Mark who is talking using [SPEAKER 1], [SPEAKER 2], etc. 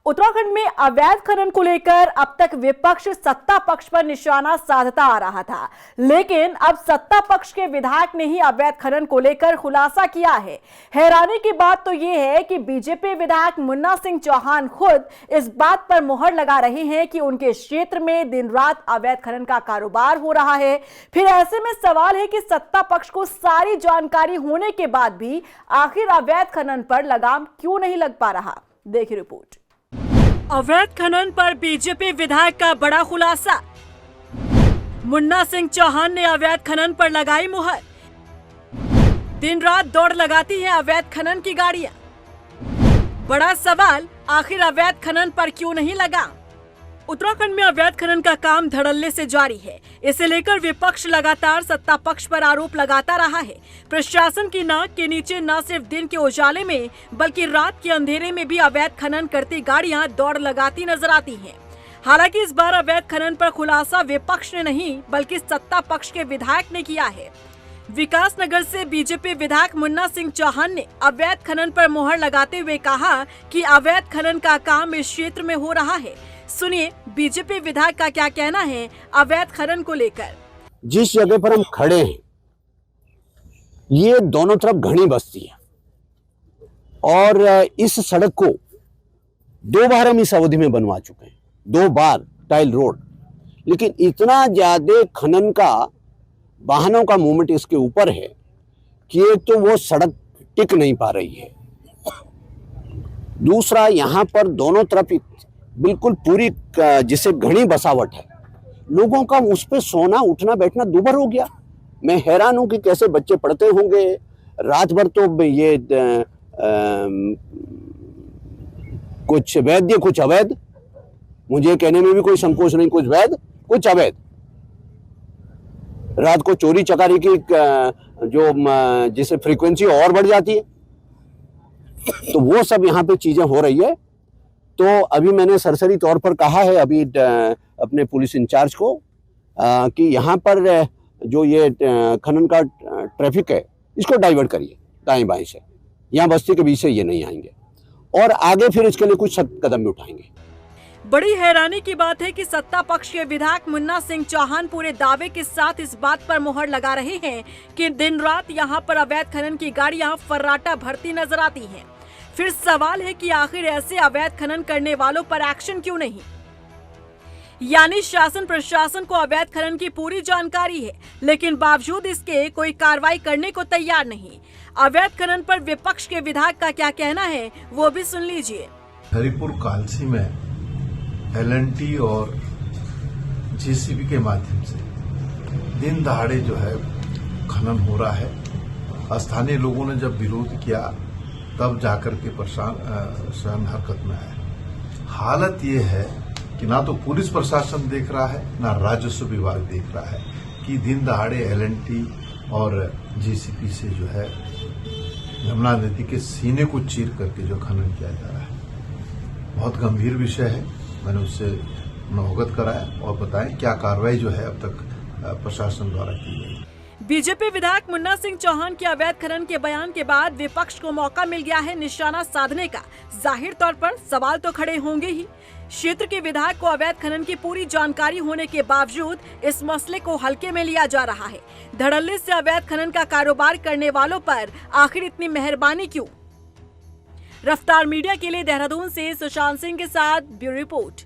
[SPEAKER 1] उत्तराखंड में अवैध खनन को लेकर अब तक विपक्ष सत्ता पक्ष पर निशाना साधता आ रहा था, लेकिन अब सत्ता पक्ष के विधायक ने ही अवैध खनन को लेकर खुलासा किया है। हैरानी की बात तो यह है कि बीजेपी विधायक मुन्ना सिंह चौहान खुद इस बात पर मुहर लगा रहे हैं कि उनके क्षेत्र में दिन रात अवैध खनन का कारोबार हो रहा है। फिर ऐसे में सवाल है कि सत्ता पक्ष को सारी जानकारी होने के बाद भी आखिर अवैध खनन पर लगाम क्यों नहीं लग पा रहा। देखिए रिपोर्ट। अवैध खनन पर बीजेपी विधायक का बड़ा खुलासा। मुन्ना सिंह चौहान ने अवैध खनन पर लगाई मुहर। दिन रात दौड़ लगाती है अवैध खनन की गाड़ियां। बड़ा सवाल, आखिर अवैध खनन पर क्यों नहीं लगा। उत्तराखंड में अवैध खनन का काम धड़ल्ले से जारी है। इसे लेकर विपक्ष लगातार सत्ता पक्ष पर आरोप लगाता रहा है। प्रशासन की नाक के नीचे न सिर्फ दिन के उजाले में बल्कि रात के अंधेरे में भी अवैध खनन करती गाड़ियां दौड़ लगाती नजर आती हैं। हालांकि इस बार अवैध खनन पर खुलासा विपक्ष ने नहीं बल्कि सत्ता पक्ष के विधायक ने किया है। विकास नगर से बीजेपी विधायक मुन्ना सिंह चौहान ने अवैध खनन पर मुहर लगाते हुए कहा कि अवैध खनन का काम इस क्षेत्र में हो रहा है। सुनिए बीजेपी विधायक का क्या कहना है अवैध खनन को लेकर।
[SPEAKER 2] जिस जगह पर हम खड़े हैं ये दोनों तरफ घनी बस्ती है और इस सड़क को 2 बार हम इस अवधि में बनवा चुके हैं, 2 बार टाइल रोड। लेकिन इतना ज्यादा खनन का वाहनों का मूवमेंट इसके ऊपर है कि एक तो वो सड़क टिक नहीं पा रही है, दूसरा यहाँ पर दोनों तरफ बिल्कुल पूरी जिसे घनी बसावट है, लोगों का उस पे सोना उठना बैठना दूभर हो गया। मैं हैरान हूं कि कैसे बच्चे पढ़ते होंगे रात भर। तो ये कुछ वैध कुछ अवैध, मुझे कहने में भी कोई संकोच नहीं, कुछ वैध कुछ अवैध। रात को चोरी चकारी की जो जिसे फ्रीक्वेंसी और बढ़ जाती है, तो वो सब यहाँ पे चीजें हो रही है। तो अभी मैंने सरसरी तौर पर कहा है अभी अपने पुलिस इंचार्ज को कि यहाँ पर जो ये खनन का ट्रैफिक है इसको डाइवर्ट करिए दाएं बाएं से, यहाँ बस्ती के बीच से ये नहीं आएंगे और आगे फिर इसके लिए कुछ सख्त कदम भी उठाएंगे।
[SPEAKER 1] बड़ी हैरानी की बात है कि सत्ता पक्ष के विधायक मुन्ना सिंह चौहान पूरे दावे के साथ इस बात पर मुहर लगा रहे हैं कि दिन रात यहाँ पर अवैध खनन की गाड़ियां फर्राटा भरती नजर आती हैं। फिर सवाल है कि आखिर ऐसे अवैध खनन करने वालों पर एक्शन क्यों नहीं। यानी शासन प्रशासन को अवैध खनन की पूरी जानकारी है, लेकिन बावजूद इसके कोई कार्रवाई करने को तैयार नहीं। अवैध खनन पर विपक्ष के विधायक का क्या कहना है वो भी सुन लीजिए।
[SPEAKER 3] हरिपुर कालसी में LNT और JCB के माध्यम से दिन दहाड़े जो है खनन हो रहा है। स्थानीय लोगों ने जब विरोध किया तब जाकर के प्रशासन हरकत में आया। हालत ये है कि ना तो पुलिस प्रशासन देख रहा है ना राजस्व विभाग देख रहा है कि दिन दहाड़े LNT और JCB से जो है यमुना नदी के सीने को चीर करके जो खनन किया जा रहा है, बहुत गंभीर विषय है। मैंने उससे अवगत कराया और बताएं क्या कार्रवाई जो है अब तक प्रशासन द्वारा की गई।
[SPEAKER 1] बीजेपी विधायक मुन्ना सिंह चौहान के अवैध खनन के बयान के बाद विपक्ष को मौका मिल गया है निशाना साधने का। जाहिर तौर पर सवाल तो खड़े होंगे ही। क्षेत्र के विधायक को अवैध खनन की पूरी जानकारी होने के बावजूद इस मसले को हल्के में लिया जा रहा है। धड़ल्ले से अवैध खनन का कारोबार करने वालों पर आखिर इतनी मेहरबानी क्यों। रफ्तार मीडिया के लिए देहरादून से सुशांत सिंह के साथ ब्यूरो रिपोर्ट।